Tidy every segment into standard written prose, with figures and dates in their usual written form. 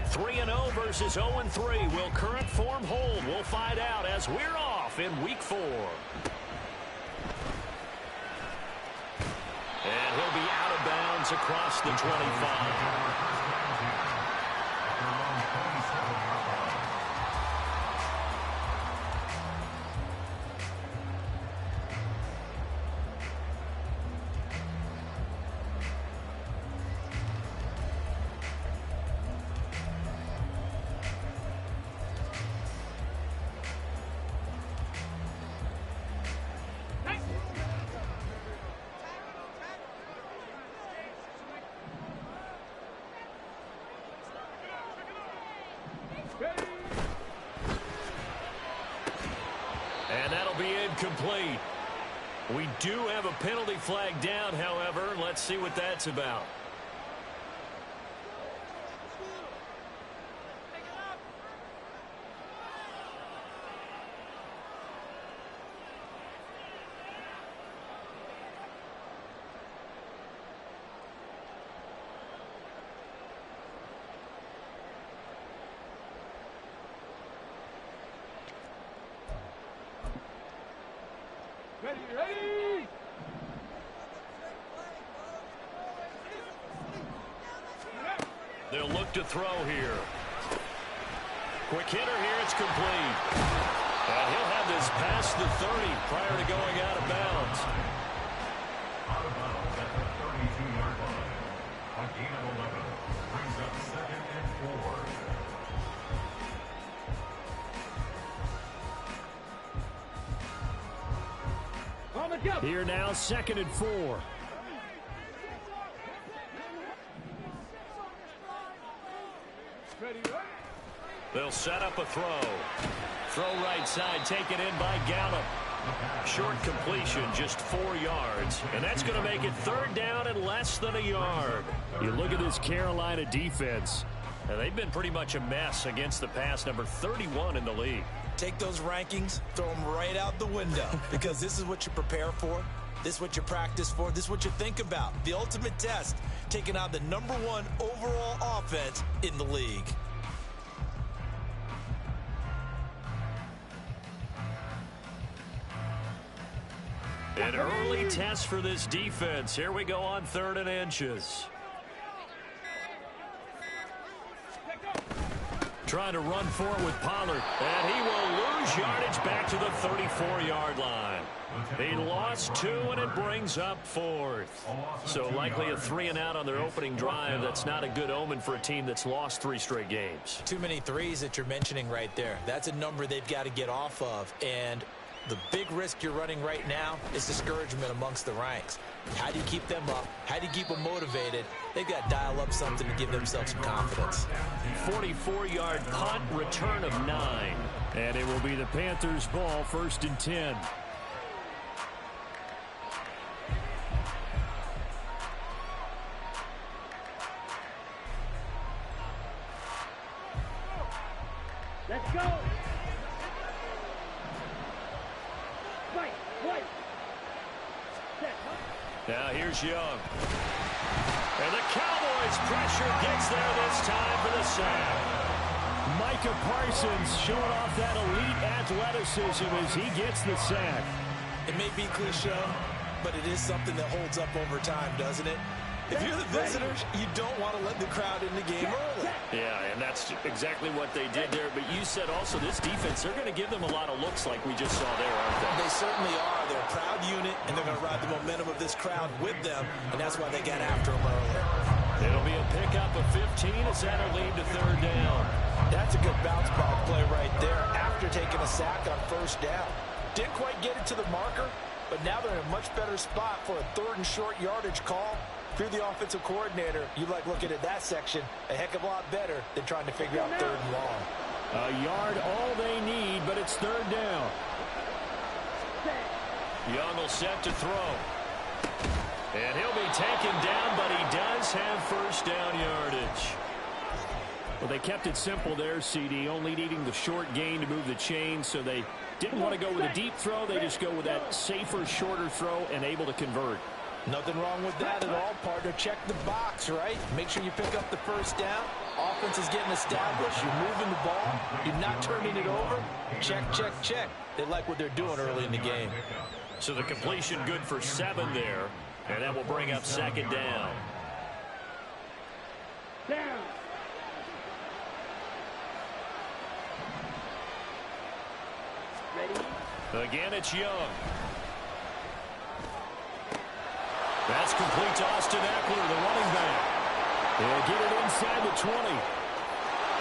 3-0 versus 0-3. Will current form hold? We'll find out as we're off in Week 4. And he'll be out of bounds across the 25. And that'll be incomplete. We do have a penalty flag down, however. Let's see what that's about. Ready! They'll look to throw here. Quick hitter here. It's complete. And he'll have this past the 30 prior to going out of bounds. Out of bounds at the 32-yard line. A gain of 11 brings up 2nd and 4. Here now, 2nd and 4. They'll set up a throw. Throw right side, taken in by Gallup. Short completion, just 4 yards. And that's going to make it 3rd down and less than a yard. You look at this Carolina defense. And they've been pretty much a mess against the pass, number 31 in the league. Take those rankings, throw them right out the window, because this is what you prepare for. This is what you practice for. This is what you think about. The ultimate test, taking on the number 1 overall offense in the league. An early test for this defense. Here we go on 3rd and inches. Trying to run for it with Pollard. And he will lose yardage back to the 34-yard line. He lost 2, and it brings up 4th. So likely a 3 and out on their opening drive. That's not a good omen for a team that's lost 3 straight games. Too many threes that you're mentioning right there. That's a number they've got to get off of. And the big risk you're running right now is discouragement amongst the ranks. How do you keep them up? How do you keep them motivated? They've got to dial up something to give themselves some confidence. 44-yard punt, return of 9. And it will be the Panthers' ball, 1st and 10. Let's go! Now here's Young. And the Cowboys pressure gets there this time for the sack. Micah Parsons showing off that elite athleticism as he gets the sack. It may be cliche, but it is something that holds up over time, doesn't it? If you're the visitors, you don't want to let the crowd in the game early. Yeah, and that's exactly what they did there. But you said also this defense, they're going to give them a lot of looks like we just saw there, aren't they? They certainly are. They're a proud unit, and they're going to ride the momentum of this crowd with them, and that's why they got after them early. It'll be a pickup of 15 as that'll lead to 3rd down. That's a good bounce ball play right there after taking a sack on 1st down. Didn't quite get it to the marker, but now they're in a much better spot for a 3rd and short yardage call. If you're the offensive coordinator, you like looking at that section a heck of a lot better than trying to figure out 3rd and long. A yard all they need, but it's 3rd down. Young will set to throw. And he'll be taken down, but he does have 1st down yardage. Well, they kept it simple there, CD, only needing the short gain to move the chain, so they didn't want to go with a deep throw. They just go with that safer, shorter throw and able to convert. Nothing wrong with that at all, partner. Check the box, right? Make sure you pick up the first down. Offense is getting established. You're moving the ball. You're not turning it over. Check, check, check. They like what they're doing early in the game. So the completion good for 7 there, and that will bring up second down. Down. Ready? Again, it's Young. That's complete to Austin Eckler, the running back. He'll get it inside the 20.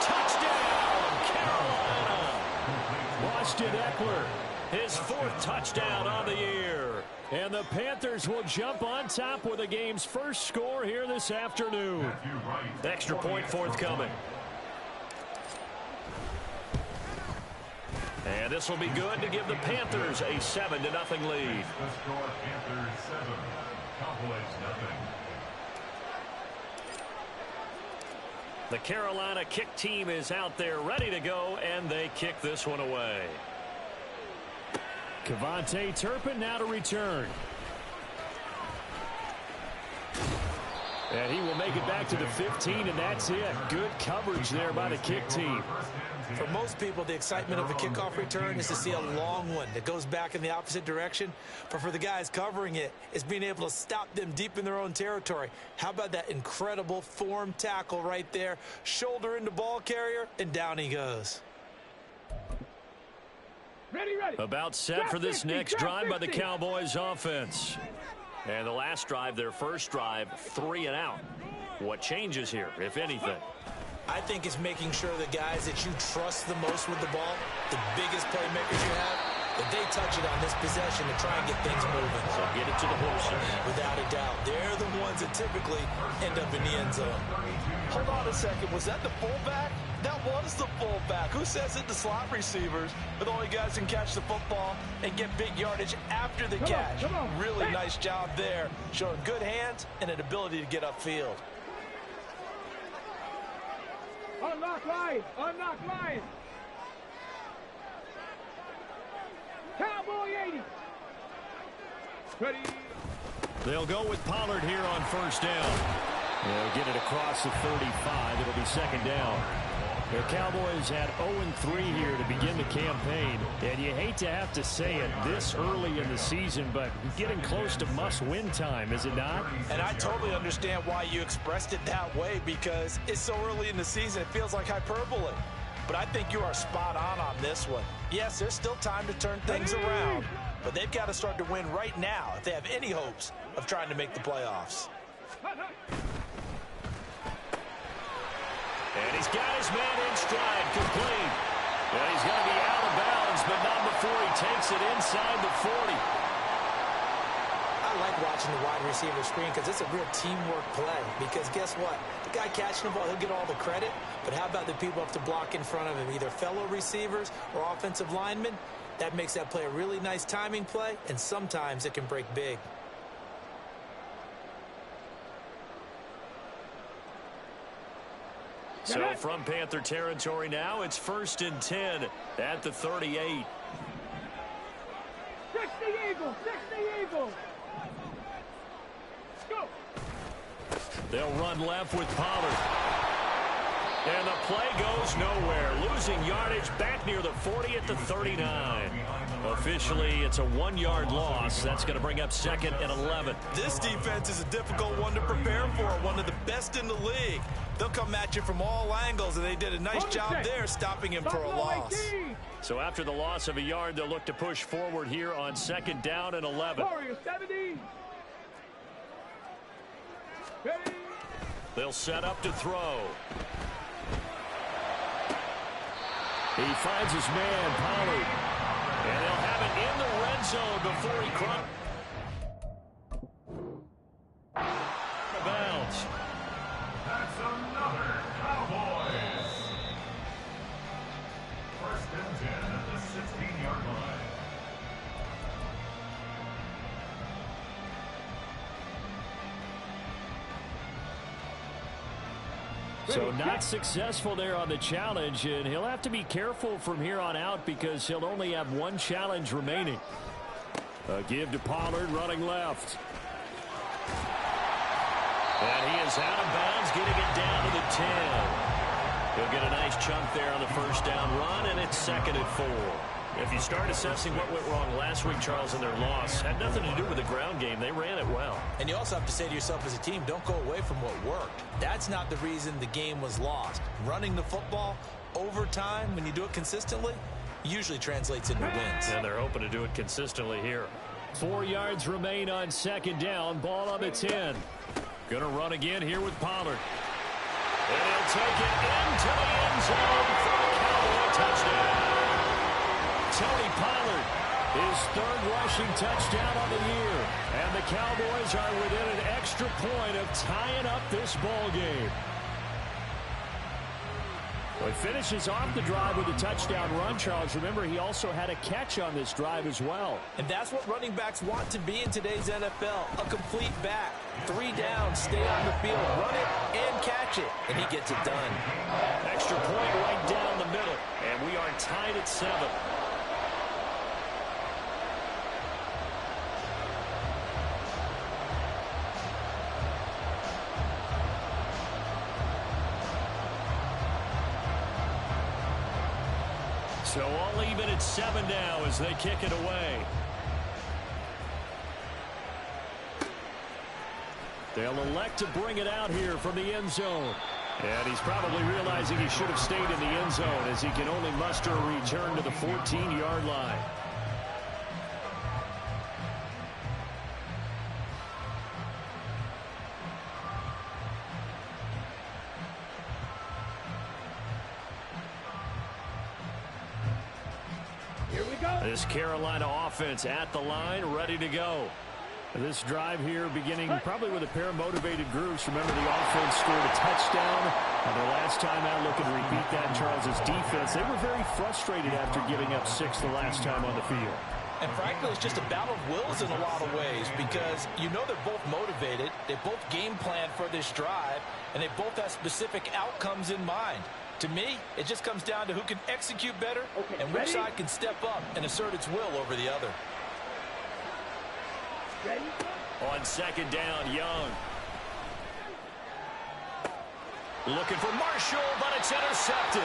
Touchdown, Carolina! Austin Eckler, his 4th touchdown on the year. And the Panthers will jump on top with the game's first score here this afternoon. Extra point forthcoming. And this will be good to give the Panthers a 7-0 lead. The score, Panthers 7, Cowboys nothing. The Carolina kick team is out there ready to go, and they kick this one away. Kevontae Turpin now to return. And he will make it back to the 15, and that's it. Good coverage there by the kick team. For most people, the excitement of a kickoff return is to see a long one that goes back in the opposite direction. But for the guys covering it, it's being able to stop them deep in their own territory. How about that incredible form tackle right there? Shoulder into ball carrier, and down he goes. Ready, ready. About set for this next drive by the Cowboys offense. And the last drive, their first drive, 3 and out. What changes here, if anything? I think it's making sure the guys that you trust the most with the ball, the biggest playmakers you have, that they touch it on this possession to try and get things moving. So get it to the horses. Without a doubt. They're the ones that typically end up in the end zone. Hold on a second. Was that the fullback? That was the fullback. Who says it? The slot receivers are the only guys who can catch the football and get big yardage after the catch. Come on. Really nice job there, showing good hands and an ability to get upfield. Unlock line. Unlock line. Cowboy 80. Ready. They'll go with Pollard here on first down. They'll get it across the 35. It'll be second down. The Cowboys had 0-3 here to begin the campaign. And you hate to have to say it this early in the season, but getting close to must-win time, is it not? And I totally understand why you expressed it that way, because it's so early in the season, it feels like hyperbole. But I think you are spot on this one. Yes, there's still time to turn things around, but they've got to start to win right now if they have any hopes of trying to make the playoffs. And he's got his man in stride, complete. Well, he's going to be out of bounds, but not before he takes it inside the 40. I like watching the wide receiver screen because it's a real teamwork play. Because guess what? The guy catching the ball, he'll get all the credit. But how about the people who have to block in front of him, either fellow receivers or offensive linemen? That makes that play a really nice timing play, and sometimes it can break big. So from Panther territory now, it's 1st and 10 at the 38. 60 Eagles. 60 Eagles. Go. They'll run left with Pollard. And the play goes nowhere. Losing yardage back near the 40 at the 39. Officially, it's a 1-yard loss. That's going to bring up 2nd and 11. This defense is a difficult one to prepare for, one of the best in the league. They'll come at you from all angles, and they did a nice job there stopping him for a loss. So after the loss of a yard, they'll look to push forward here on 2nd down and 11. Warriors 70. Ready. They'll set up to throw. He finds his man, Pollard. And they'll have it in the red zone before he crumbles. Bounce. That's another Cowboys. 1st and 10 at the 16-yard line. So not successful there on the challenge, and he'll have to be careful from here on out because he'll only have 1 challenge remaining. A give to Pollard running left. And he is out of bounds, getting it down to the 10. He'll get a nice chunk there on the first down run, and it's 2nd and 4. If you start assessing what went wrong last week, Charles, in their loss, had nothing to do with the ground game. They ran it well. And you also have to say to yourself as a team, don't go away from what worked. That's not the reason the game was lost. Running the football over time, when you do it consistently, usually translates into wins. And they're hoping to do it consistently here. 4 yards remain on 2nd down. Ball on the 10. Going to run again here with Pollard. And he'll take it into the end zone for a Cowboy touchdown. Tony Pollard, his 3rd rushing touchdown on the year. And the Cowboys are within an extra point of tying up this ball game. Well, he finishes off the drive with a touchdown run, Charles. Remember, he also had a catch on this drive as well. And that's what running backs want to be in today's NFL, a complete back. 3 down, stay on the field, run it, and catch it. And he gets it done. Extra point right down the middle, and we are tied at 7. So all even at 7 now as they kick it away. They'll elect to bring it out here from the end zone. And he's probably realizing he should have stayed in the end zone as he can only muster a return to the 14-yard line. This Carolina offense at the line, ready to go. This drive here beginning probably with a pair of motivated groups. Remember, the offense scored a touchdown. And their last time out, looking to repeat that, Charles's defense. They were very frustrated after giving up 6 the last time on the field. And frankly, it's just a battle of wills in a lot of ways because you know they're both motivated. They both game plan for this drive, and they both have specific outcomes in mind. To me, it just comes down to who can execute better and which side can step up and assert its will over the other. On 2nd down, Young. Looking for Marshall, but it's intercepted.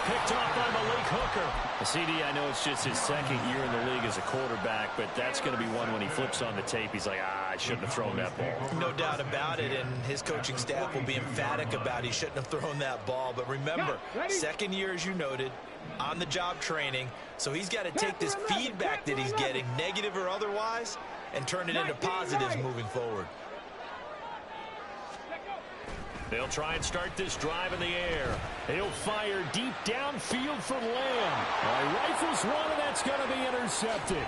Picked off by Malik Hooker. CD, I know it's just his 2nd year in the league as a quarterback, but that's going to be one when he flips on the tape. He's like, I shouldn't have thrown that ball. No doubt about it, and his coaching staff will be emphatic about he shouldn't have thrown that ball. But remember, 2nd year, as you noted, on-the-job training, so he's got to take this feedback that he's getting, negative or otherwise, and turn it into positives moving forward. They'll try and start this drive in the air. He'll fire deep downfield for Lamb. Rifles one, and that's going to be intercepted.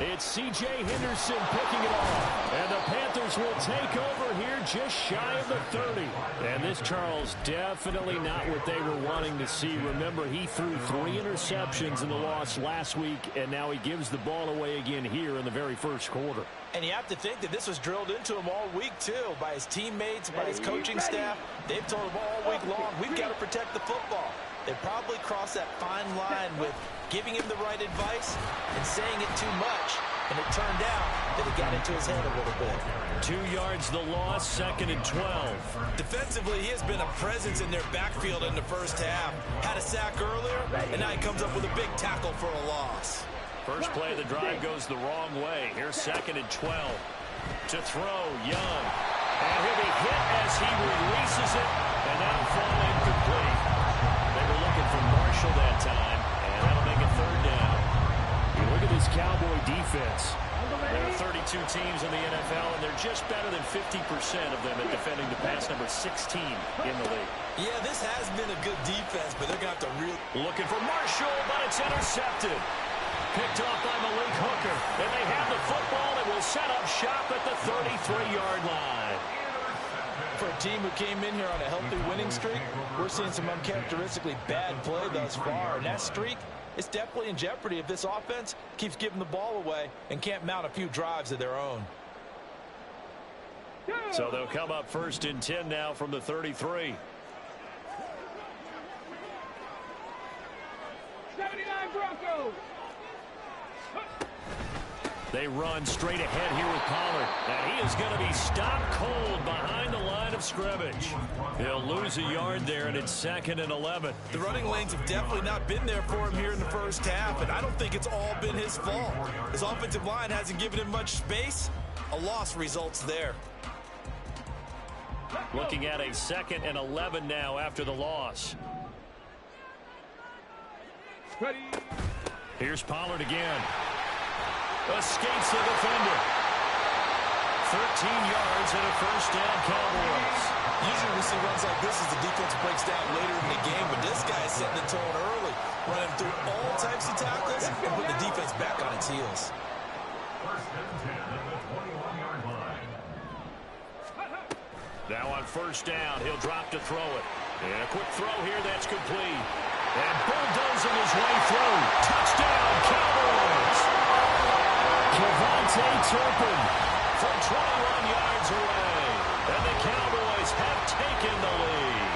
It's C.J. Henderson picking it off. And the Panthers will take over here just shy of the 30. And this, Charles, definitely not what they were wanting to see. Remember, he threw 3 interceptions in the loss last week, and now he gives the ball away again here in the very first quarter. And you have to think that this was drilled into him all week, too, by his teammates, by his coaching staff. They've told him all week long, we've got to protect the football. They probably crossed that fine line with giving him the right advice and saying it too much. And it turned out that it got into his head a little bit. 2 yards the loss, 2nd and 12. Defensively, he has been a presence in their backfield in the first half. Had a sack earlier, and now he comes up with a big tackle for a loss. First play of the drive goes the wrong way. Here's 2nd and 12. To throw, Young. And he'll be hit as he releases it. And that'll fall incomplete. They were looking for Marshall that time. And that'll make it 3rd down. You look at this Cowboy defense. There are 32 teams in the NFL, and they're just better than 50% of them at defending the pass, number 16 in the league. Yeah, this has been a good defense, but they're going to have to Looking for Marshall, but it's intercepted. Picked off by Malik Hooker. And they have the football and will set up shop at the 33-yard line. For a team who came in here on a healthy winning streak, we're seeing some uncharacteristically bad play thus far. And that streak is definitely in jeopardy if this offense keeps giving the ball away and can't mount a few drives of their own. So they'll come up 1st and 10 now from the 33. 79 Broncos. They run straight ahead here with Pollard. And he is going to be stopped cold behind the line of scrimmage. He'll lose a yard there, and it's 2nd and 11. The running lanes have definitely not been there for him here in the first half, and I don't think it's all been his fault. His offensive line hasn't given him much space. A loss results there. Looking at a 2nd and 11 now after the loss. Ready. Here's Pollard again. Escapes the defender. 13 yards and a first down, Cowboys. Usually we see runs like this as the defense breaks down later in the game, but this guy is setting the tone early, running through all types of tackles and putting the defense back on its heels. First and 10 at the 21-yard line. Now on first down, he'll drop to throw it. And a quick throw here, that's complete. And bulldozing his way through. Touchdown, Cowboys! Devontae Turpin from 21 yards away. And the Cowboys have taken the lead.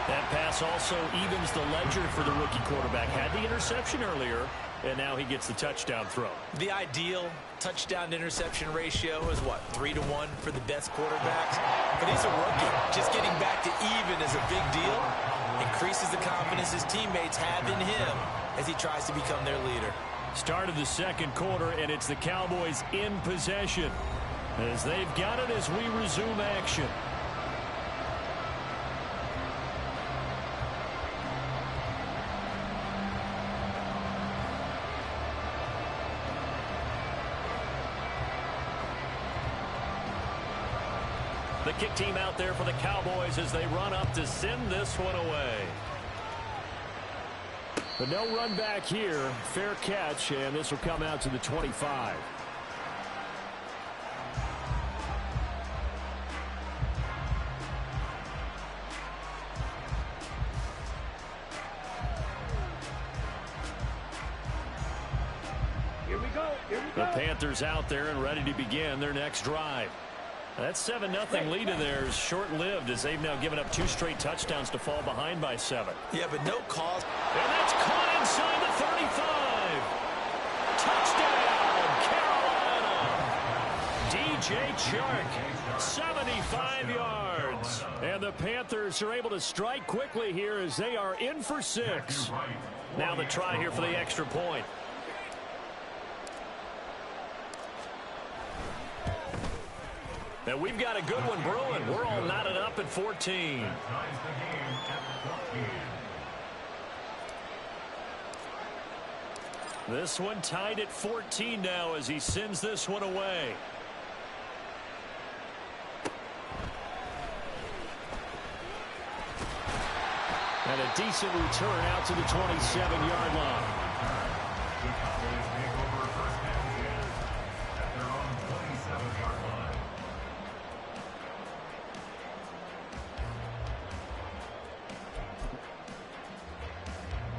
That pass also evens the ledger for the rookie quarterback. Had the interception earlier, and now he gets the touchdown throw. The ideal touchdown-interception ratio is, what, 3-to-1 for the best quarterbacks? But he's a rookie. Just getting back to even is a big deal. Increases the confidence his teammates have in him as he tries to become their leader. Start of the second quarter, and it's the Cowboys in possession as they've got it as we resume action. The kick team out there for the Cowboys as they run up to send this one away. But no run back here. Fair catch, and this will come out to the 25. Here we go. Here we The go. Panthers out there and ready to begin their next drive. That 7-0 lead of theirs short-lived as they've now given up 2 straight touchdowns to fall behind by 7. Yeah, but no cause. And that's caught inside the 35. Touchdown, Carolina. DJ Chark, 75 yards. And the Panthers are able to strike quickly here as they are in for 6. Now the try here for the extra point. And we've got a good one brewing. We're all knotted up at 14. Ties the game at 14. This one tied at 14 now as he sends this one away. And a decent return out to the 27-yard line. The Cowboys take over first and 10 at their own 27-yard line.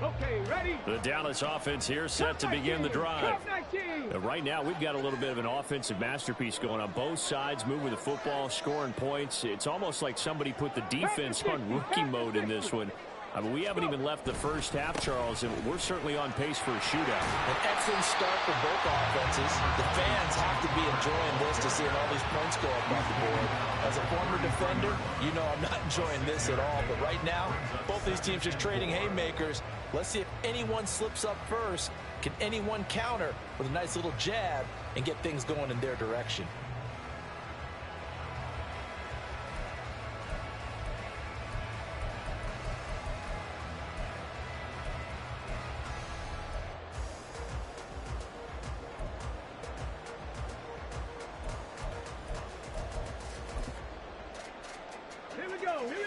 Okay, ready. The Dallas offense here set to begin the drive. Right now, we've got a little bit of an offensive masterpiece going on. Both sides moving the football, scoring points. It's almost like somebody put the defense on rookie mode in this one. I mean, we haven't even left the first half, Charles, and we're certainly on pace for a shootout. An excellent start for both offenses. The fans have to be enjoying this to seeing all these points go up on the board. As a former defender, you know I'm not enjoying this at all. But right now, both these teams just trading haymakers. Let's see if anyone slips up first. Can anyone counter with a nice little jab and get things going in their direction?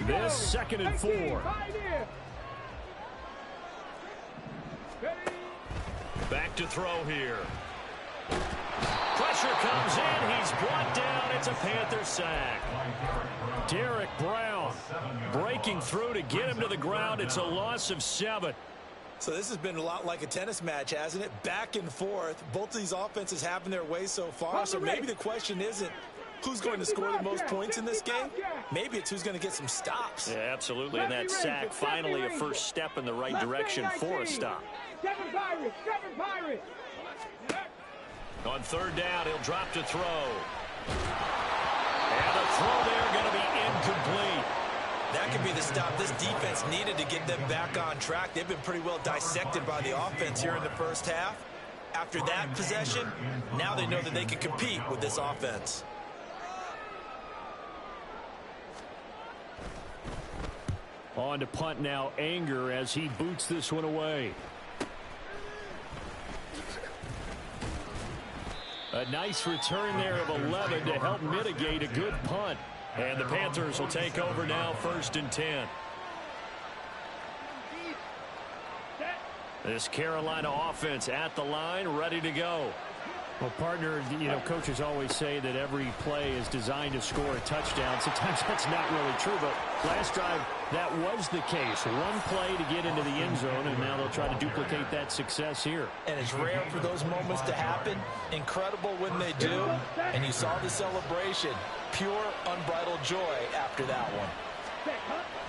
This 2nd and 4. Back to throw here. Pressure comes in. He's brought down. It's a Panther sack. Derek Brown breaking through to get him to the ground. It's a loss of 7. So this has been a lot like a tennis match, hasn't it? Back and forth. Both of these offenses having their way so far. So maybe the question isn't who's going to score the most points in this game. Maybe it's who's going to get some stops. Yeah, absolutely. And that sack finally a first step in the right direction for a stop. Seven Pirates. On third down, he'll drop to throw. And the throw there going to be incomplete. That could be the stop this defense needed to get them back on track. They've been pretty well dissected by the offense here in the first half. After that possession, now they know that they can compete with this offense. On to punt now, Anger, as he boots this one away. A nice return there of 11 to help mitigate a good punt. And the Panthers will take over now, 1st and 10. This Carolina offense at the line, ready to go. Well, partner, coaches always say that every play is designed to score a touchdown. Sometimes that's not really true, but last drive, that was the case. One play to get into the end zone, and now they'll try to duplicate that success here. And it's rare for those moments to happen. Incredible when they do. And you saw the celebration. Pure, unbridled joy after that one.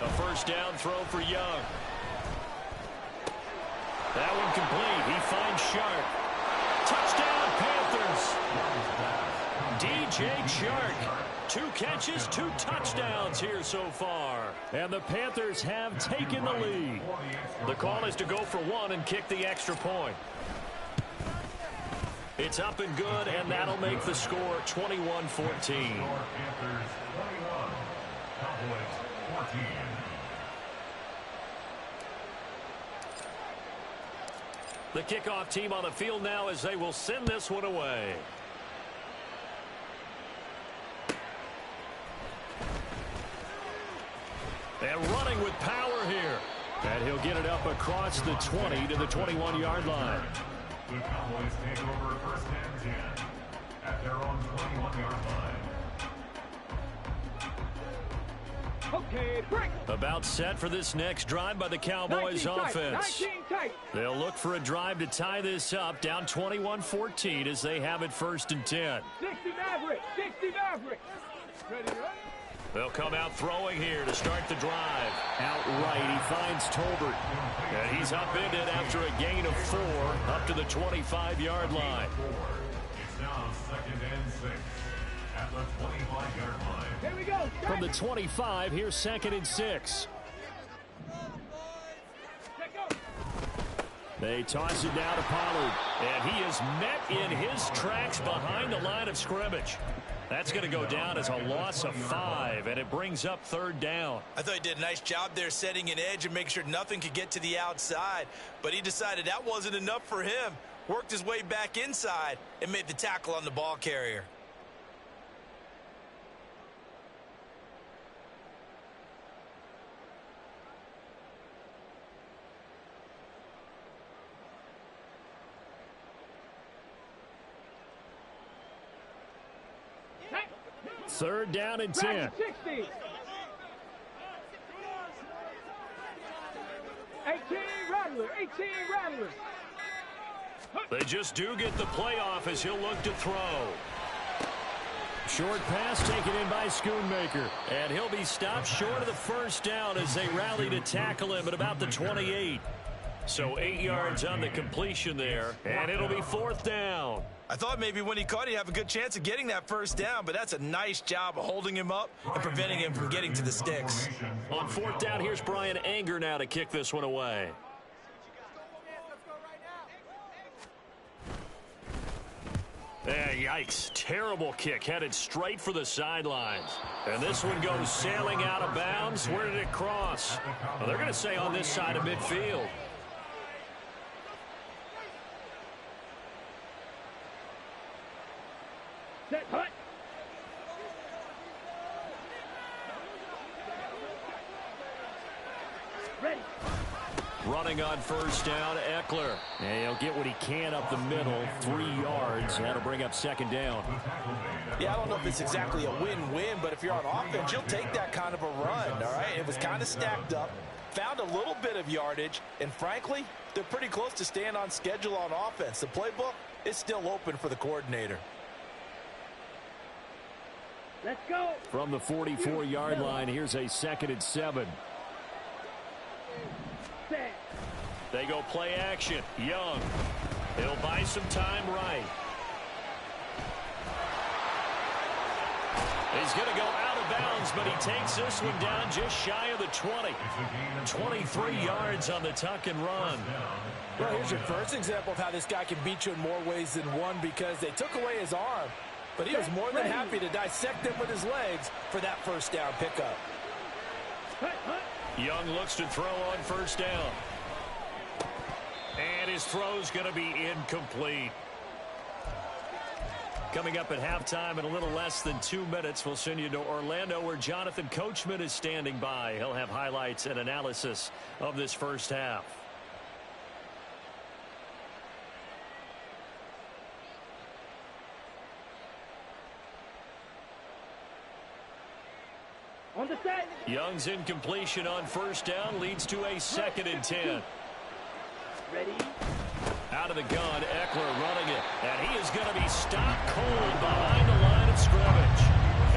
A first down throw for Young. That one complete. He finds Shark. Touchdown, Panthers. DJ Chark. 2 catches, 2 touchdowns here so far. And the Panthers have taken the lead. The call is to go for 1 and kick the extra point. It's up and good, and that'll make the score 21-14. Panthers 21, Cowboys 14. The kickoff team on the field now as they will send this one away. And running with power here. And he'll get it up across the 20 to the 21-yard line. The Cowboys take over 1st and 10 at their own 21-yard line. Okay, break. About set for this next drive by the Cowboys offense. 19 tight. They'll look for a drive to tie this up, down 21-14 as they have it 1st and 10. 60 Maverick. 60 Maverick. Ready to run? They'll come out throwing here to start the drive. Outright, he finds Tolbert. And he's upended after a gain of 4 up to the 25-yard line. It's now 2nd and 6 at the 25-yard line. Here we go. From the 25, here's 2nd and 6. They toss it down to Pollard. And he is met in his tracks behind the line of scrimmage. That's going to go down as a loss of 5, and it brings up 3rd down. I thought he did a nice job there setting an edge and making sure nothing could get to the outside. But he decided that wasn't enough for him. Worked his way back inside and made the tackle on the ball carrier. Third down and 10. 60. 18 Rattler. 18 Rattler. They just do get the playoff as he'll look to throw. Short pass taken in by Schoonmaker. And he'll be stopped short of the first down as they rally to tackle him at about the 28. So 8 yards on the completion there. And it'll be 4th down. I thought maybe when he caught it, he'd have a good chance of getting that first down, but that's a nice job of holding him up and preventing him from getting to the sticks. On 4th down, here's Brian Anger now to kick this one away. Yikes. Terrible kick headed straight for the sidelines. And this one goes sailing out of bounds. Where did it cross? Well, they're going to say on this side of midfield. Set, hut. Ready. Running on first down, Eckler. And he'll get what he can up the middle, 3 yards. That'll bring up 2nd down. Yeah, I don't know if it's exactly a win-win, but if you're on offense, you'll take that kind of a run, all right? It was kind of stacked up, found a little bit of yardage, and frankly, they're pretty close to staying on schedule on offense. The playbook is still open for the coordinator. Let's go. From the 44-yard line, here's a 2nd and 7. Set. They go play action. Young. He'll buy some time right. He's going to go out of bounds, but he takes this one down just shy of the 20. 23 yards on the tuck and run. Well, here's your first example of how this guy can beat you in more ways than one, because they took away his arm, but he was more than happy to dissect him with his legs for that first down pickup. Young looks to throw on first down. And his throw's going to be incomplete. Coming up at halftime in a little less than 2 minutes, we'll send you to Orlando, where Jonathan Coachman is standing by. He'll have highlights and analysis of this first half. On the set. Young's incompletion on first down leads to a 2nd and 10. Ready. Out of the gun, Eckler running it. And he is going to be stopped cold behind the line of scrimmage.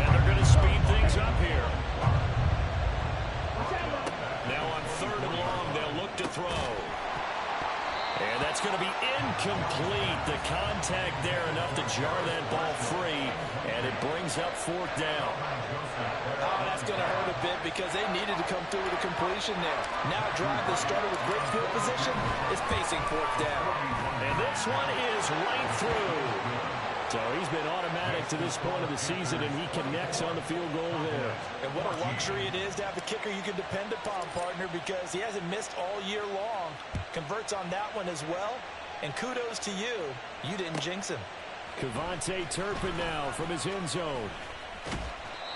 And they're going to speed things up here. Now on 3rd and long, they'll look to throw. And that's going to be incomplete. The contact there enough to jar that ball free. And it brings up 4th down. Oh, that's going to hurt a bit because they needed to come through with a completion there. Now a drive that started with great field position is facing 4th down. And this one is right through. So he's been automatic to this point of the season, and he connects on the field goal there. And what a luxury it is to have a kicker you can depend upon, partner, because he hasn't missed all year long. Converts on that one as well. And kudos to you. You didn't jinx him. Kevontae Turpin now from his end zone.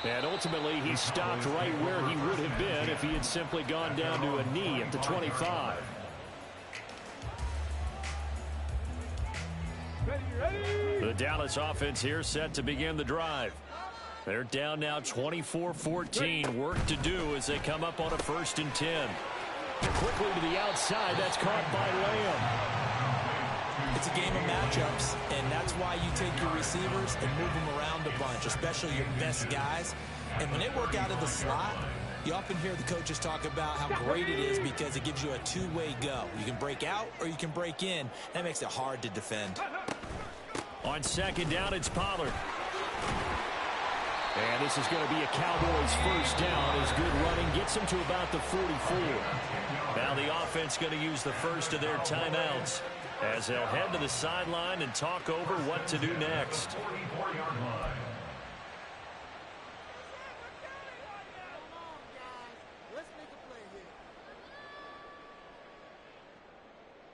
And ultimately, he stopped right where he would have been if he had simply gone down to a knee at the 25. The Dallas offense here set to begin the drive. They're down now 24-14. Work to do as they come up on a 1st and 10. Quickly to the outside. That's caught by Lamb. It's a game of matchups, and that's why you take your receivers and move them around a bunch, especially your best guys. And when they work out of the slot, you often hear the coaches talk about how great it is because it gives you a two-way go. You can break out or you can break in. That makes it hard to defend. On 2nd down, it's Pollard. And this is going to be a Cowboys first down as good running gets them to about the 44. Now the offense going to use the first of their timeouts as they'll head to the sideline and talk over what to do next.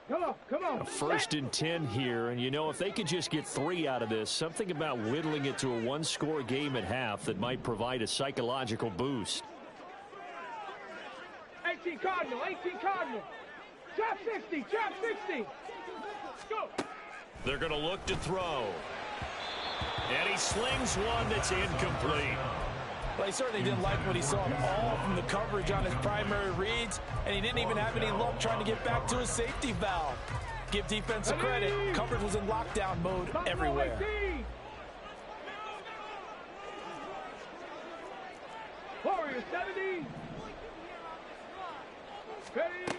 Come on. A 1st and 10 here, and you know, if they could just get 3 out of this, something about whittling it to a 1-score game at half that might provide a psychological boost. 18 Cardinal. Trap 60. Go. They're going to look to throw. And he slings one that's incomplete. Well, he certainly didn't like what he saw at all from the coverage on his primary reads, and he didn't even have any luck trying to get back to his safety valve. Give defense a credit. Coverage was in lockdown mode everywhere. Warriors 70. Ready.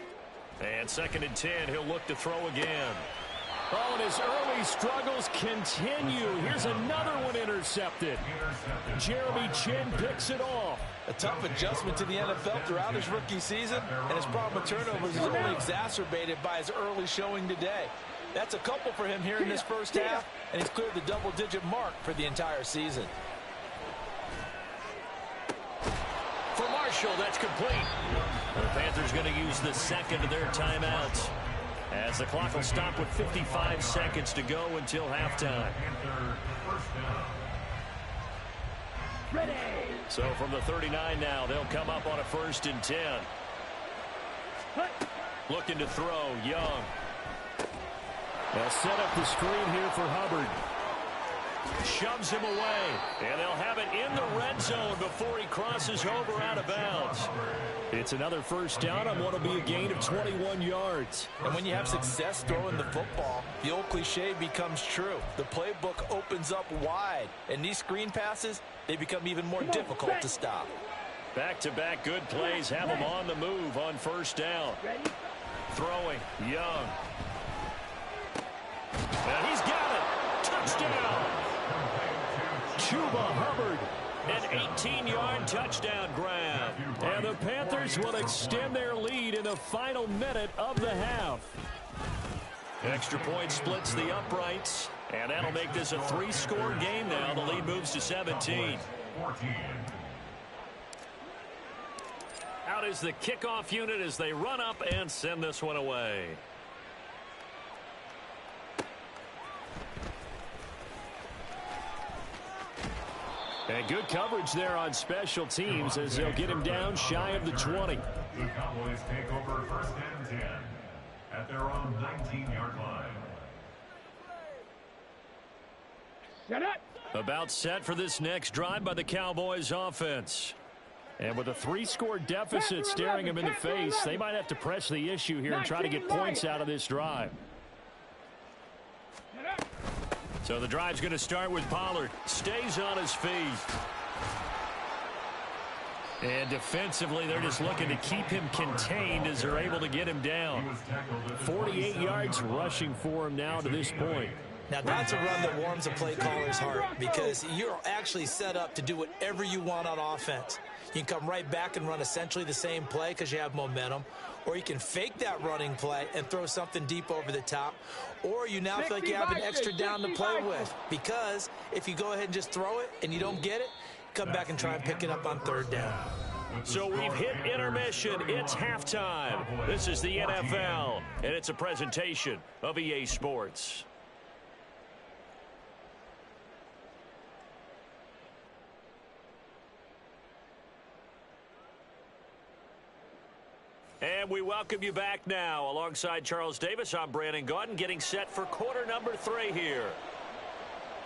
And 2nd and 10, he'll look to throw again. Oh, and his early struggles continue. Here's another one intercepted. Jeremy Chin picks it off. A tough adjustment to the NFL throughout his rookie season, and his problem with turnovers is only exacerbated by his early showing today. That's a couple for him here in this first half, and he's cleared the double-digit mark for the entire season. For Marshall, that's complete. The Panthers going to use the 2nd of their timeouts, as the clock will stop with 55 seconds to go until halftime. Ready. So from the 39 now, they'll come up on a 1st and 10. Looking to throw, Young. They'll set up the screen here for Hubbard. Shoves him away, and they'll have it in the red zone before he crosses over out of bounds. It's another first down on what will be a gain of 21 yards. And when you have success throwing the football, the old cliche becomes true. The playbook opens up wide, and these screen passes, they become even more difficult to stop. Back-to-back good plays have him on the move on first down. Throwing, Young. And he's got it. Touchdown. Chuba Hubbard An 18-yard touchdown grab. And the Panthers will extend their lead in the final minute of the half. Extra point splits the uprights, and that'll make this a 3-score game now. The lead moves to 17. Out is the kickoff unit as they run up and send this one away. And good coverage there on special teams as they'll get him down shy of the 20. The Cowboys take over 1st and 10 at their own 19-yard line. Set up. About set for this next drive by the Cowboys offense. And with a 3-score deficit staring them in the face, they might have to press the issue here and try to get points out of this drive. So the drive's going to start with Pollard. Stays on his feet. And defensively, they're just looking to keep him contained as they're able to get him down. 48 yards rushing for him now to this point. Now, that's a run that warms a play caller's heart because you're actually set up to do whatever you want on offense. You can come right back and run essentially the same play because you have momentum, or you can fake that running play and throw something deep over the top, or you now feel like you have an extra down to play with because if you go ahead and just throw it and you don't get it, come back and try and pick it up on 3rd down. So we've hit intermission. It's halftime. This is the NFL, and it's a presentation of EA Sports. And we welcome you back now. Alongside Charles Davis, I'm Brandon Gaudin, getting set for quarter number 3 here.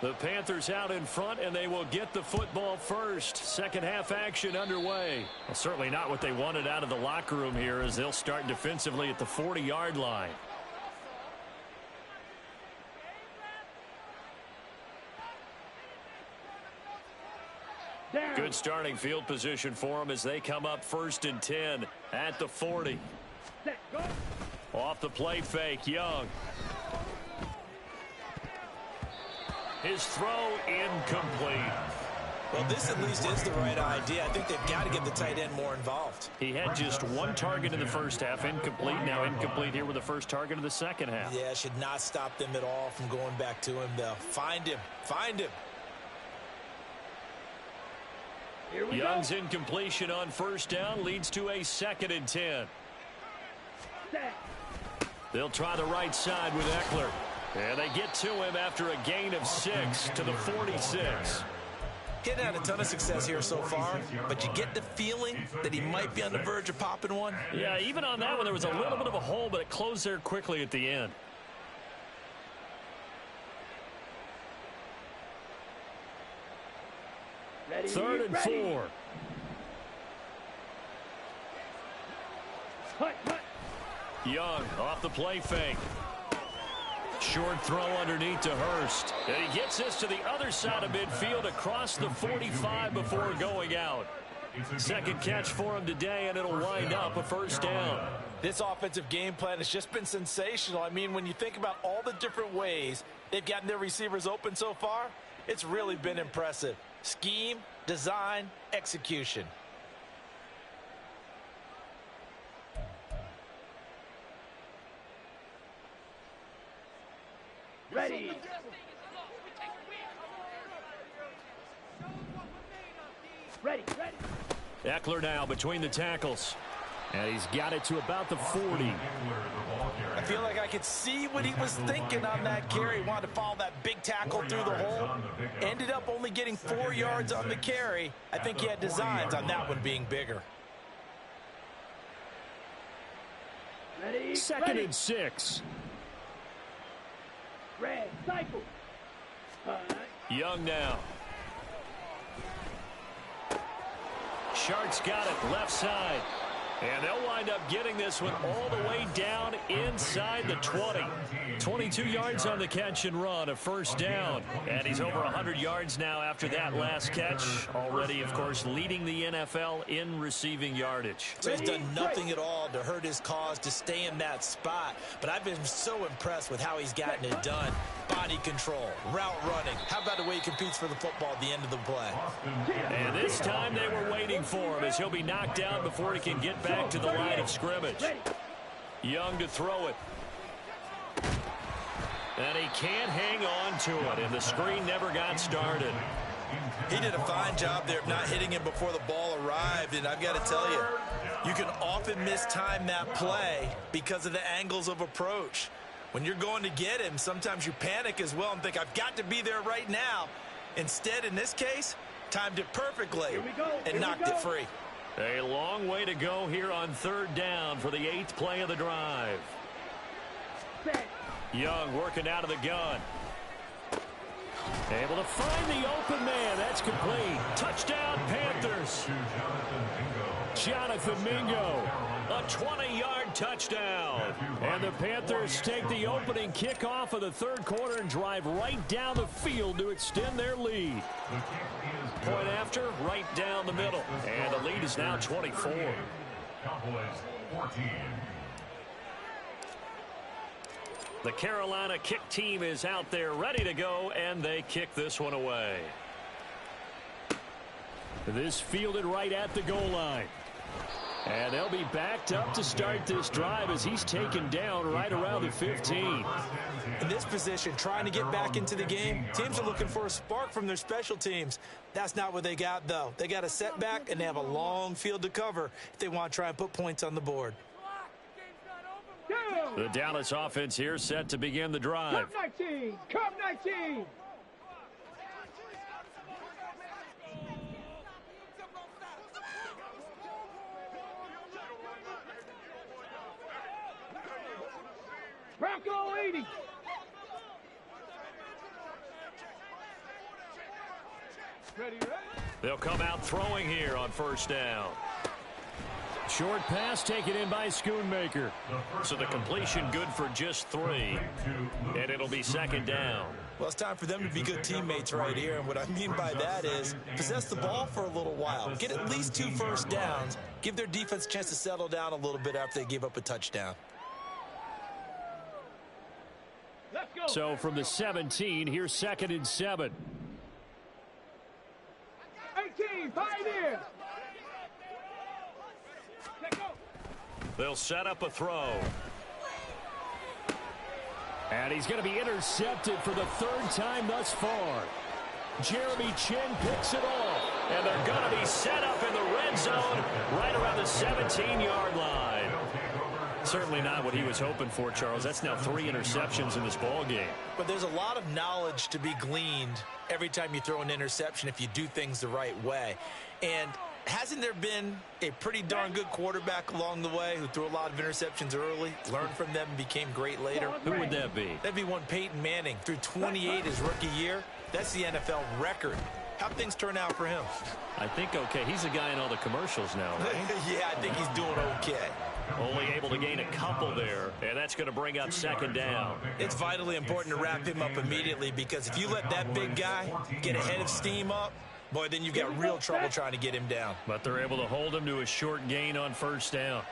The Panthers out in front, and they will get the football first. Second half action underway. Well, certainly not what they wanted out of the locker room here as they'll start defensively at the 40-yard line. Good starting field position for them as they come up 1st and 10 at the 40. Off the play fake, Young. His throw incomplete. Well, this at least is the right idea. I think they've got to get the tight end more involved. He had just 1 target in the first half, incomplete. Now incomplete here with the first target of the second half. Yeah, should not stop them at all from going back to him, though. Find him. Find him. Young's incompletion on 1st down leads to a 2nd and 10. They'll try the right side with Eckler. And they get to him after a gain of 6 to the 46. He hadn't had a ton of success here so far, but you get the feeling that he might be on the verge of popping one. Yeah, even on that one, there was a little bit of a hole, but it closed there quickly at the end. Ready, 3rd and 4. Young off the play fake. Short throw underneath to Hurst. And he gets this to the other side of midfield across the 45 before going out. Second catch for him today, and it'll wind up a 1st down. This offensive game plan has just been sensational. I mean, when you think about all the different ways they've gotten their receivers open so far, it's really been impressive. Scheme, design, execution. Ready. Ready. Eckler now between the tackles. And he's got it to about the 40. I feel like I could see what he was thinking on that carry. Wanted to follow that big tackle through the hole. Ended up only getting 4 yards on the carry. I think he had designs on that one being bigger. Ready. 2nd and 6. Red cycle. Young now. Shark's got it left side. And they'll wind up getting this one all the way down inside the 20. 22 yards on the catch and run, a first down. And he's over 100 yards now after that last catch. Already, of course, leading the NFL in receiving yardage. So he's done nothing at all to hurt his cause, to stay in that spot. But I've been so impressed with how he's gotten it done. Body control, route running. How about the way he competes for the football at the end of the play? And this time they were waiting for him as he'll be knocked down before he can get back to the line of scrimmage. Young to throw it. And he can't hang on to it, and the screen never got started. He did a fine job there of not hitting him before the ball arrived, and I've got to tell you, you can often mistime that play because of the angles of approach. When you're going to get him, sometimes you panic as well and think, I've got to be there right now. Instead, in this case, timed it perfectly and knocked it free. A long way to go here on third down for the 8th play of the drive. Young working out of the gun. Able to find the open man. That's complete. Touchdown, Panthers. Jonathan Mingo. A 20-yard touchdown. And the Panthers take the opening kickoff of the third quarter and drive right down the field to extend their lead. Point after, right down the middle. And the lead is now 24. Cowboys 14. The Carolina kick team is out there ready to go, and they kick this one away. This fielded right at the goal line. And they'll be backed up to start this drive as he's taken down right around the 15. In this position, trying to get back into the game, teams are looking for a spark from their special teams. That's not what they got, though. They got a setback, and they have a long field to cover if they want to try and put points on the board. The Dallas offense here set to begin the drive. Come 19! Come 19! Bronco 80! Ready? They'll come out throwing here on first down. Short pass taken in by Schoonmaker. So the completion good for just 3. And it'll be second down. Well, it's time for them to be good teammates right here. And what I mean by that is possess the ball for a little while. Get at least 2 first downs. Give their defense a chance to settle down a little bit after they give up a touchdown. Let's go. So from the 17, here's 2nd and 7. 18, Pioneer! They'll set up a throw. And he's going to be intercepted for the 3rd time thus far. Jeremy Chin picks it off. And they're going to be set up in the red zone right around the 17-yard line. Certainly not what he was hoping for, Charles. That's now 3 interceptions in this ball game. But there's a lot of knowledge to be gleaned every time you throw an interception if you do things the right way. And hasn't there been a pretty darn good quarterback along the way who threw a lot of interceptions early, learned from them, and became great later? Who would that be? That'd be one Peyton Manning. Threw 28 his rookie year. That's the NFL record. How'd things turn out for him? I think okay. He's a guy in all the commercials now, right? Yeah, I think he's doing okay. Only able to gain a couple there, and that's going to bring up second down. It's vitally important to wrap him up immediately because if you let that big guy get a head of steam up, boy, then you've got real trouble trying to get him down. But they're able to hold him to a short gain on first down.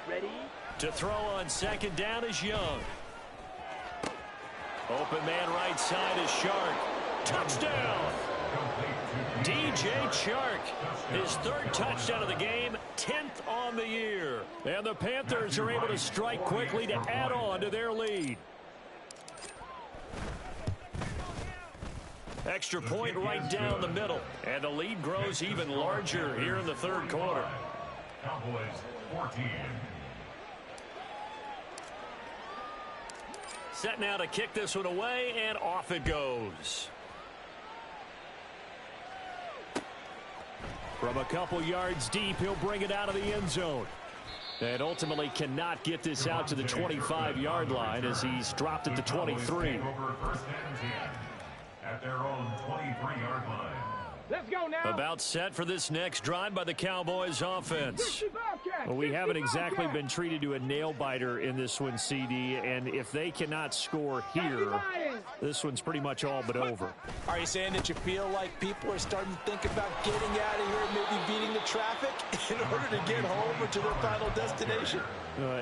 Ready? To throw on second down is Young. Open man right side is Shark. Touchdown! DJ Chark, his 3rd touchdown of the game, 10th on the year. And the Panthers are able to strike quickly to add on to their lead. Extra point right down the middle. And the lead grows even larger here in the 3rd quarter. Cowboys 14. Set now to kick this one away, and off it goes. From a couple yards deep, he'll bring it out of the end zone. And ultimately cannot get this out to the 25-yard line as he's dropped at the 23. At their own 23-yard line. Let's go now. About set for this next drive by the Cowboys offense. 50 Bobcats. Well, we haven't exactly been treated to a nail-biter in this one, CD, and if they cannot score here, this one's pretty much all but over. Are you saying that you feel like people are starting to think about getting out of here and maybe beating the traffic in order to get home or to their final destination?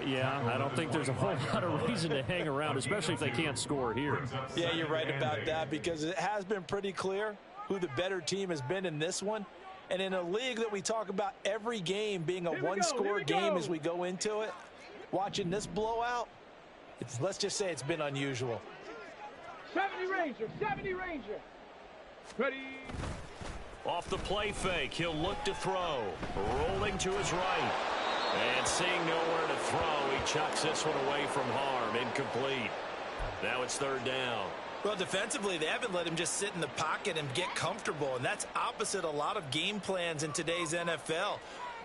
Yeah, I don't think there's a whole lot of reason to hang around, especially if they can't score here. Yeah, you're right about that, because it has been pretty clear who the better team has been in this one. And in a league that we talk about every game being a one-score game as we go into it, watching this blowout, let's just say it's been unusual. 70 Ranger, 70 Ranger. Ready. Off the play fake, he'll look to throw. Rolling to his right. And seeing nowhere to throw, he chucks this one away from harm. Incomplete. Now it's third down. Well, defensively, they haven't let him just sit in the pocket and get comfortable, and that's opposite a lot of game plans in today's NFL.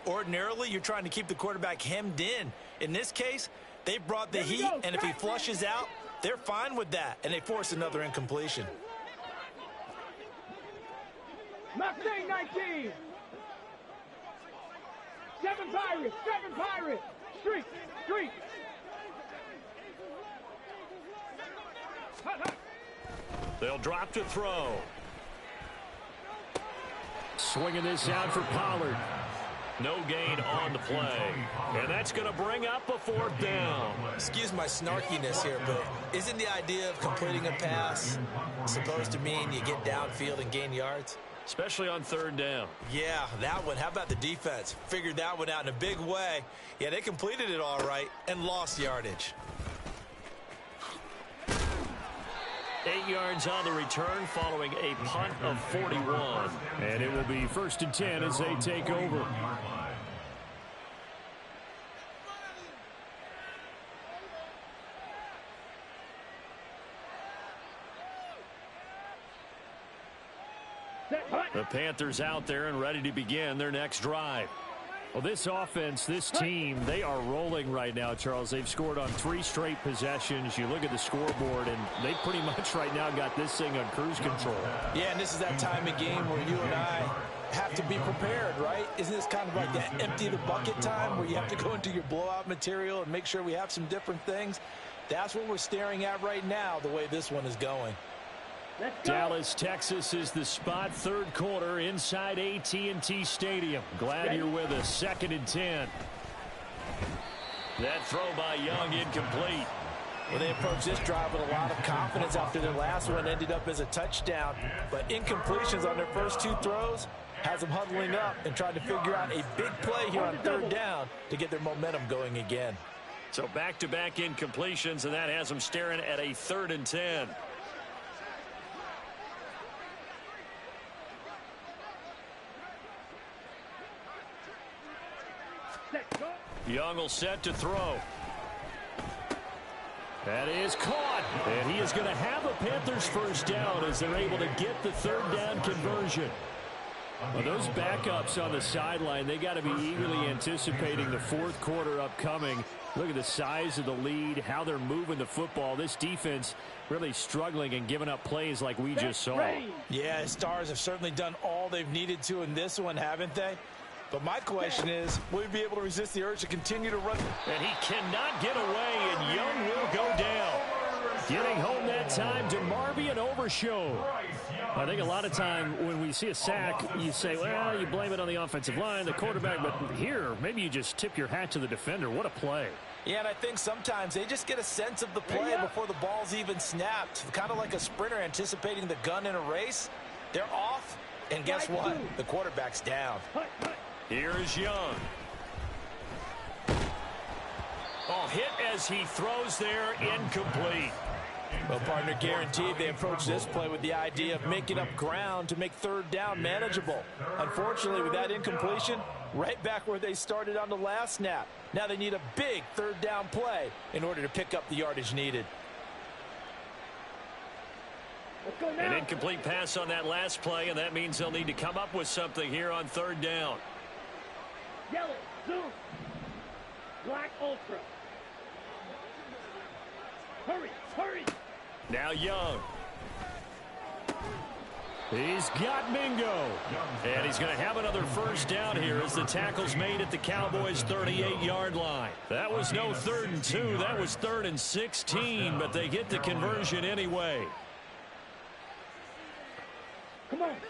Ordinarily, you're trying to keep the quarterback hemmed in. In this case, they brought the heat, and if he flushes out, they're fine with that, and they force another incompletion. Mafia 19. 7 Pirates, 7 Pirates. Street, street. Hut, hut. They'll drop to throw. Swinging this out for Pollard. No gain on the play. And that's going to bring up a fourth down. Excuse my snarkiness here, but isn't the idea of completing a pass supposed to mean you get downfield and gain yards? Especially on third down. Yeah, that one. How about the defense? Figured that one out in a big way. Yeah, they completed it all right and lost yardage. 8 yards on the return following a punt of 41. And it will be 1st and 10 as they take over. The Panthers out there and ready to begin their next drive. Well, this offense, this team, they are rolling right now, Charles. They've scored on 3 straight possessions. You look at the scoreboard, and they pretty much right now got this thing on cruise control. Yeah, and this is that time of game where you and I have to be prepared, right? Isn't this kind of like that empty the bucket time where you have to go into your blowout material and make sure we have some different things? That's what we're staring at right now, the way this one is going. Dallas, Texas is the spot. 3rd quarter inside AT&T Stadium. Glad you're with us. 2nd and 10. That throw by Young incomplete. Well, they approached this drive with a lot of confidence after their last one ended up as a touchdown. But incompletions on their first 2 throws has them huddling up and trying to figure out a big play here on 3rd down to get their momentum going again. So back-to-back incompletions, and that has them staring at a 3rd and 10. Young will set to throw. That is caught. And he is going to have a Panthers first down as they're able to get the 3rd down conversion. Well, those backups on the sideline, they got to be eagerly anticipating the 4th quarter upcoming. Look at the size of the lead, how they're moving the football. This defense really struggling and giving up plays like we just saw. Yeah, Stars have certainly done all they've needed to in this one, haven't they? But my question is, will he be able to resist the urge to continue to run? And he cannot get away, and Young will go down. Getting home that time to Marby and Overshow. I think a lot of time when we see a sack, you say, well, you blame it on the offensive line, the quarterback, but here, maybe you just tip your hat to the defender. What a play. Yeah, and I think sometimes they just get a sense of the play before the ball's even snapped. Kind of like a sprinter anticipating the gun in a race. They're off, and guess what? The quarterback's down. Here's Young. Oh, hit as he throws there, incomplete. Well, partner, guaranteed they approach this play with the idea of making up ground to make 3rd down manageable. Unfortunately, with that incompletion, right back where they started on the last snap. Now they need a big 3rd down play in order to pick up the yardage needed. An incomplete pass on that last play, and that means they'll need to come up with something here on 3rd down. Yellow, zoom. Black ultra. Hurry, hurry. Now Young. He's got Mingo. And he's going to have another first down here as the tackle's made at the Cowboys' 38-yard line. That was no 3rd and 2. That was 3rd and 16, but they get the conversion anyway.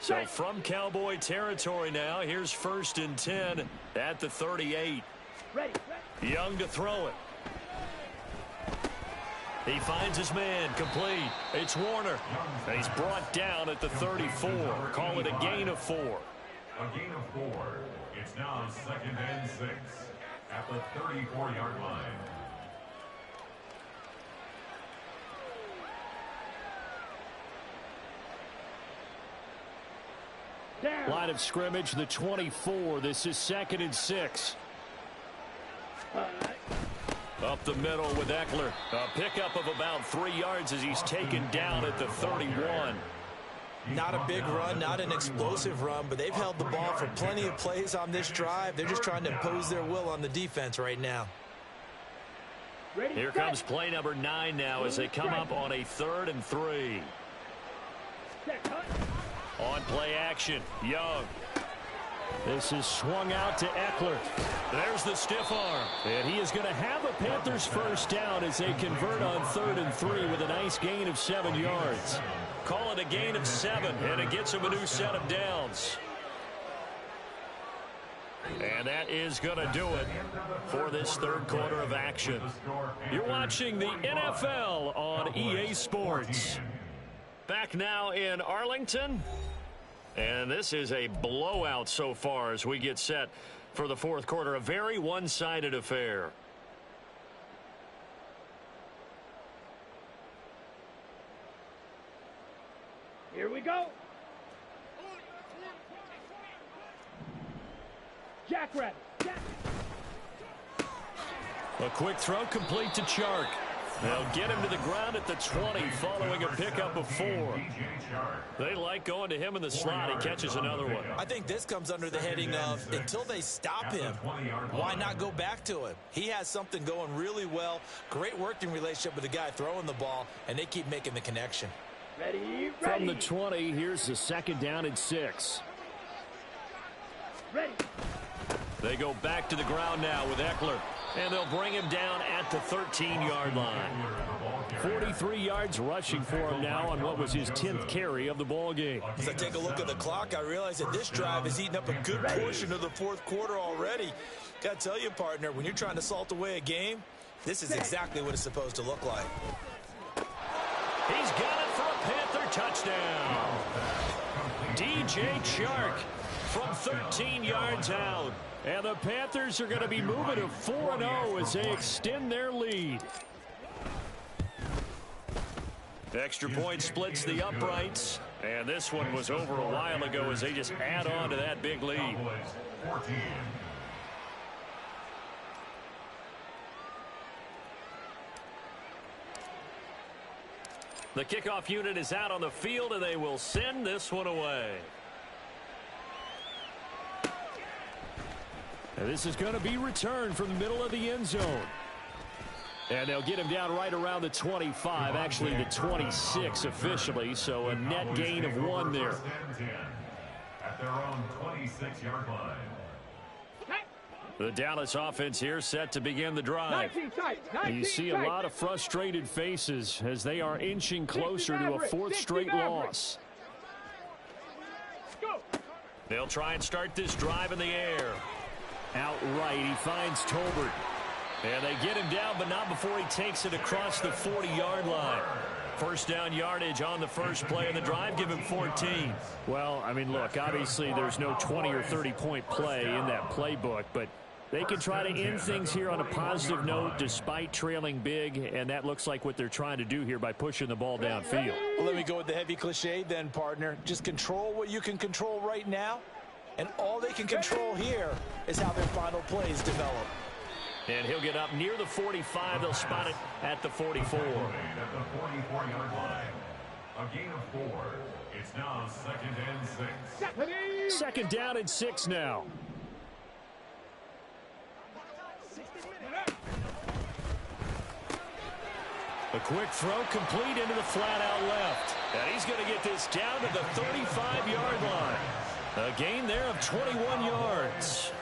So from Cowboy territory now, here's 1st and 10 at the 38. Young to throw it. He finds his man, complete. It's Warner. And he's brought down at the 34. Call it a gain of 4. A gain of 4. It's now 2nd and 6 at the 34-yard line. Line of scrimmage, the 24. This is 2nd and 6. Up the middle with Eckler. A pickup of about 3 yards as he's taken down at the 31. Not a big run, not an explosive run, but they've held the ball for plenty of plays on this drive. They're just trying to impose their will on the defense right now. Here comes play number 9 now as they come up on a 3rd and 3. On play action, Young. This is swung out to Eckler. There's the stiff arm. And he is going to have a Panthers first down as they convert on 3rd and 3 with a nice gain of 7 yards. Call it a gain of 7, and it gets him a new set of downs. And that is going to do it for this 3rd quarter of action. You're watching the NFL on EA Sports. Back now in Arlington. And this is a blowout so far as we get set for the 4th quarter. A very one-sided affair. Here we go. Jackrabbit. A quick throw complete to Chark. They'll get him to the ground at the 20 following a pickup of 4. They like going to him in the slot. He catches another one. I think this comes under the heading of until they stop him, why not go back to him? He has something going really well. Great working relationship with the guy throwing the ball, and they keep making the connection. Ready. From the 20, here's the 2nd down and 6. Ready. They go back to the ground now with Eckler. And they'll bring him down at the 13-yard line. 43 yards rushing for him now on what was his 10th carry of the ball game. As I take a look at the clock, I realize that this drive has eaten up a good portion of the 4th quarter already. Got to tell you, partner, when you're trying to salt away a game, this is exactly what it's supposed to look like. He's got it for a Panther touchdown. DJ Chark from 13 yards out. And the Panthers are going to be moving to 4-0 as they extend their lead. Extra point splits the uprights. And this one was over a while ago as they just add on to that big lead. The kickoff unit is out on the field, and they will send this one away. And this is going to be returned from the middle of the end zone. And they'll get him down right around the 25, actually the 26 officially, so a net gain of 1 there. At their own 26-yard line. The Dallas offense here set to begin the drive. And you see a lot of frustrated faces as they are inching closer to a 4th straight loss. They'll try and start this drive in the air. Outright, he finds Tolbert. And they get him down, but not before he takes it across the 40-yard line. First down yardage on the first play of the drive. Give him 14. Well, I mean, look, obviously there's no 20 or 30-point play in that playbook, but they can try to end things here on a positive note despite trailing big, and that looks like what they're trying to do here by pushing the ball downfield. Well, let me go with the heavy cliche then, partner. Just control what you can control right now. And all they can control here is how their final plays develop. And he'll get up near the 45. They'll spot it at the 44. At the 44-yard line. A gain of 4. It's now 2nd and 6. 2nd down and 6 now. A quick throw complete into the flat out left. And he's going to get this down to the 35-yard line. A gain there of 21 yards.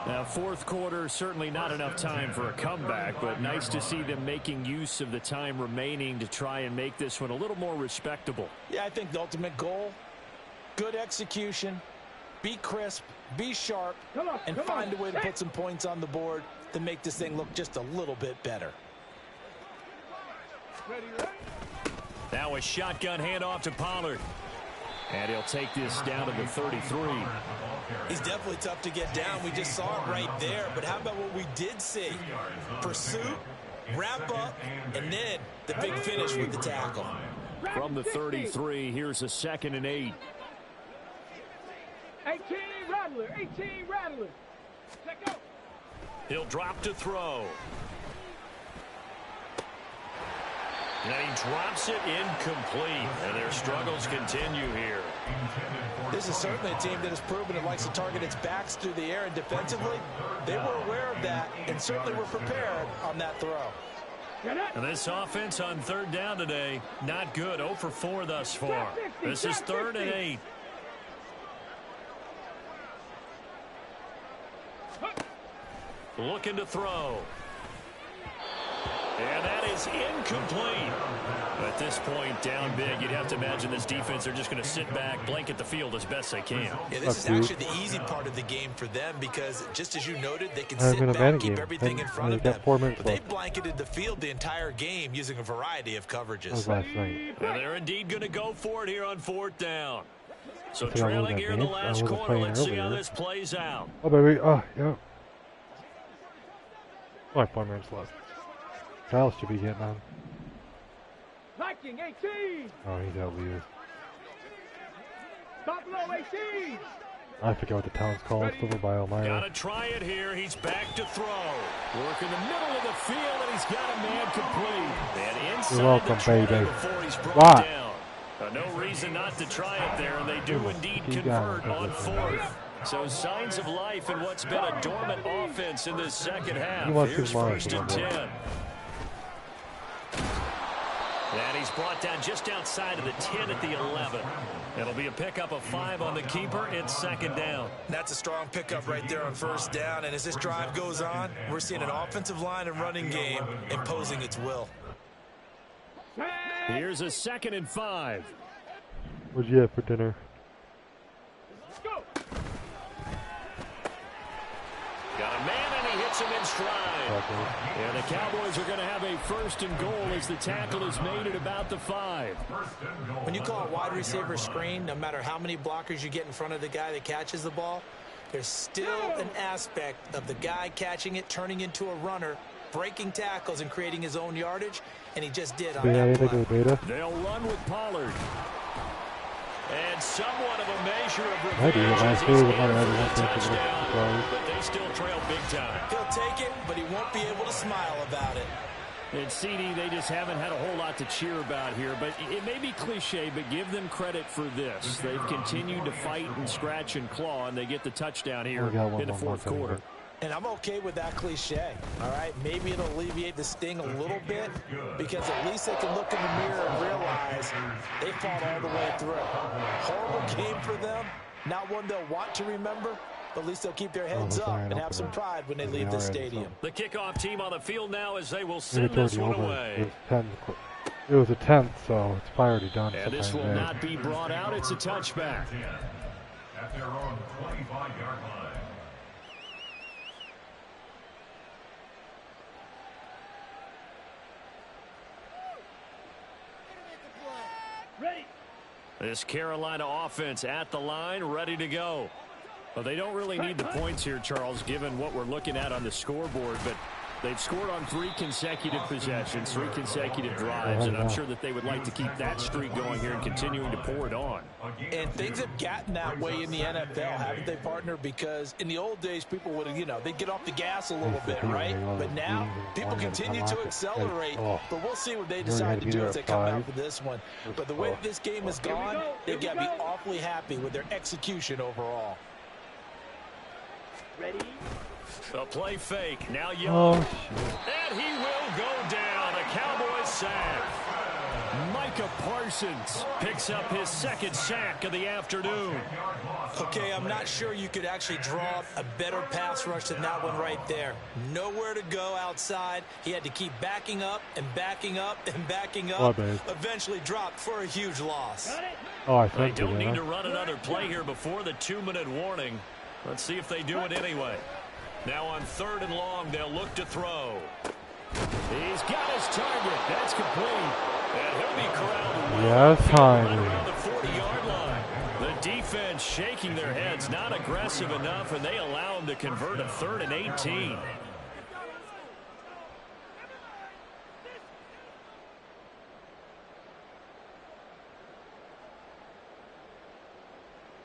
Now, fourth quarter, certainly not enough time for a comeback, but nice to see them making use of the time remaining to try and make this one a little more respectable. Yeah, I think the ultimate goal, good execution, be crisp, be sharp, and find a way to put some points on the board to make this thing look just a little bit better. Now a shotgun handoff to Pollard. And he'll take this down to the 33. He's definitely tough to get down. We just saw it right there. But how about what we did see? Pursuit, wrap up, and then the big finish with the tackle. From the 33, here's a 2nd and 8. 18 Rattler, 18 Rattler. Let go. He'll drop to throw. And he drops it incomplete. And their struggles continue here. This is certainly a team that has proven it likes to target its backs through the air, and defensively, they were aware of that and certainly were prepared on that throw. And this offense on 3rd down today, not good. 0 for 4 thus far. This is 3rd and 8. Looking to throw. And that is incomplete. At this point, down big, you'd have to imagine this defense, they're just going to sit back, blanket the field as best they can. Yeah, this is actually the easy part of the game for them because, just as you noted, they can sit back, keep everything in front of them. But they blanketed the field the entire game using a variety of coverages. And they're indeed going to go for it here on 4th down. So trailing here in the last quarter, let's see how this plays out. Oh, baby. Oh, yeah. Like 4 minutes left. Kyle should be getting on. Viking 18. Oh, he's out weird. Buffalo 18. I forget what the town's called. It's over by Elmira. Got to try it here. He's back to throw. Work in the middle of the field, and he's got a man complete. And inside You're welcome, baby. before he's brought down. No reason not to try it there, and they do indeed convert on 4th. So signs of life in what's been a dormant offense in this second half. Here's 1st and 10. And he's brought down just outside of the 10 at the 11. It'll be a pickup of 5 on the keeper. It's 2nd down. That's a strong pickup right there on 1st down. And as this drive goes on, we're seeing an offensive line and running game imposing its will. Here's a 2nd and 5. What'd you have for dinner? Go. Got a man, and he hits him in stride. And the Cowboys are going to have a 1st and goal as the tackle is made at about the 5. When you call a wide receiver screen, no matter how many blockers you get in front of the guy that catches the ball, there's still an aspect of the guy catching it, turning into a runner, breaking tackles and creating his own yardage, and he just did on that play. They'll run with Pollard. And somewhat of a measure of revenge. But they still trail big time. He'll take it, but he won't be able to smile about it. And CD, they just haven't had a whole lot to cheer about here. But it may be cliche, but give them credit for this. They've continued to fight and scratch and claw, and they get the touchdown here in the 4th quarter. And I'm okay with that cliche, all right? Maybe it'll alleviate the sting a little bit because at least they can look in the mirror and realize they fought all the way through. Horrible game for them, not one they'll want to remember, but at least they'll keep their heads up and have some pride when they leave the stadium. The kickoff team on the field now as they will send this one away. It was a 10th, so it's probably already done. And this will not be brought out. It's a touchback. At their own 25-yard line. Ready. This Carolina offense at the line, ready to go. Well, they don't really need the points here, Charles, given what we're looking at on the scoreboard, but they've scored on 3 consecutive possessions, 3 consecutive drives, and I'm sure that they would like to keep that streak going here and continuing to pour it on. And things have gotten that way in the NFL, haven't they, partner? Because in the old days, people would, they'd get off the gas a little bit, right? But now, people continue to accelerate, but we'll see what they decide to do as they come out for this one. But the way this game has gone, they've got to be awfully happy with their execution overall. Ready. A play fake. Now Young. And he will go down. A the Cowboys sack. Micah Parsons picks up his second sack of the afternoon. Okay, I'm not sure you could actually draw a better pass rush than that one right there. Nowhere to go outside. He had to keep backing up and backing up and backing up. Eventually dropped for a huge loss. They don't need to run another play here before the 2-minute warning. Let's see if they do it anyway. Now on 3rd and long, they'll look to throw. He's got his target. That's complete. And he'll be corralled around the 40-yard line. The defense shaking their heads, not aggressive enough, and they allow him to convert a 3rd and 18.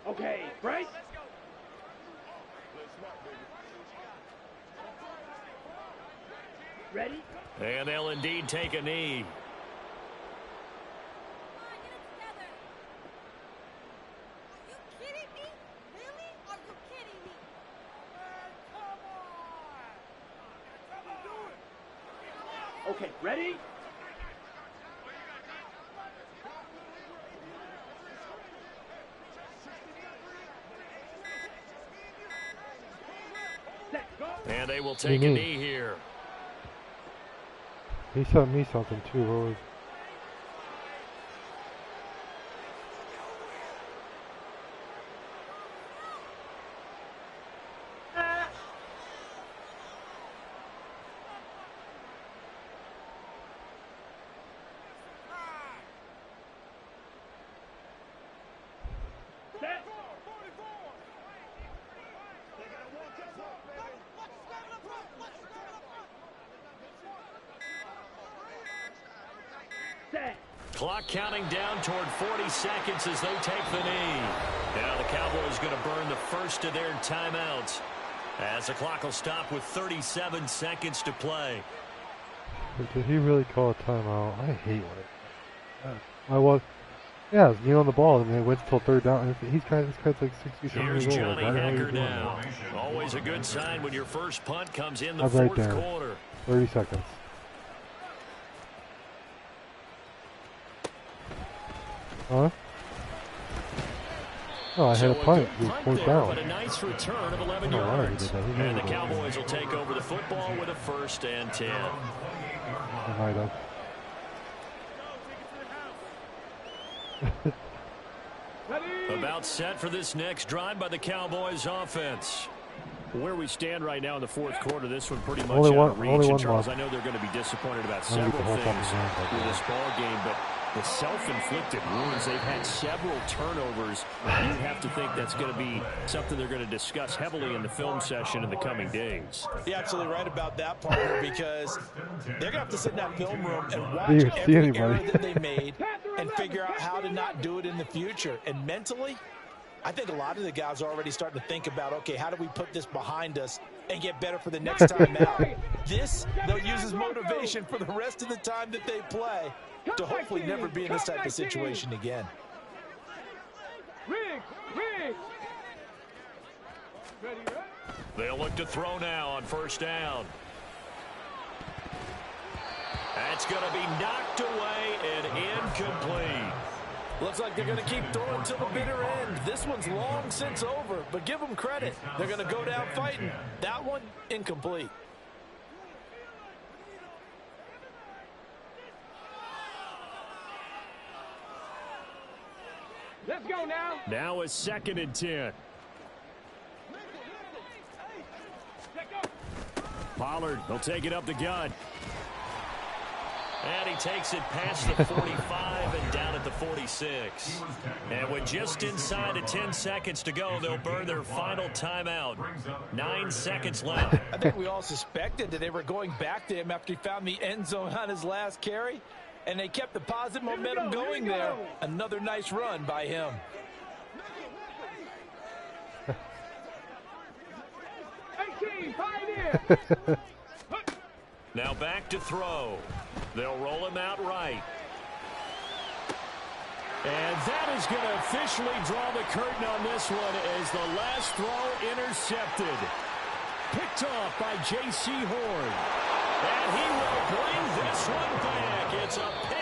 Okay, right? Ready? And they'll indeed take a knee. Okay, ready? And they will take a knee here. He sent me something too. What was... Clock counting down toward 40 seconds as they take the knee. Now the Cowboys going to burn the first of their timeouts as the clock will stop with 37 seconds to play. Did he really call a timeout? I hate it. Yeah, it's on the ball, and it went till 3rd down. This guy's like 67 years old. Here's Johnny Hecker now. Always a good sign when your first punt comes in the That's fourth right quarter. 30 seconds. Huh? Oh, I had a punt. He was point down. But a nice return of 11 yards. And the Cowboys will take over the football with a 1st and 10. I might have. About set for this next drive by the Cowboys offense. Where we stand right now in the fourth quarter, this one pretty much only out of reach. one Charles, I know they're going to be disappointed about several things with this ball game, but the self-inflicted wounds, they've had several turnovers. You have to think that's going to be something they're going to discuss heavily in the film session in the coming days. You're absolutely right about that, partner, because they're going to have to sit in that film room and watch every error that they made and figure out how to not do it in the future. And mentally, I think a lot of the guys are already starting to think about, okay, how do we put this behind us and get better for the next time out? This, they'll use as motivation for the rest of the time that they play to hopefully never be in this type of situation again. They'll look to throw now on 1st down. That's going to be knocked away and incomplete. Looks like they're going to keep throwing till the bitter end. This one's long since over, but give them credit. They're going to go down fighting. That one, incomplete. Let's go now. Now is 2nd and 10. Pollard, he'll take it up the gut. And he takes it past the 45 and down at the 46. And with just inside of 10 seconds to go, they'll burn their final timeout. 9 seconds left. I think we all suspected that they were going back to him after he found the end zone on his last carry. And they kept the positive momentum going there. Another nice run by him. Now back to throw. They'll roll him out right. And that is going to officially draw the curtain on this one as the last throw intercepted. Picked off by J.C. Horn. And he will bring this one back. It's a pick.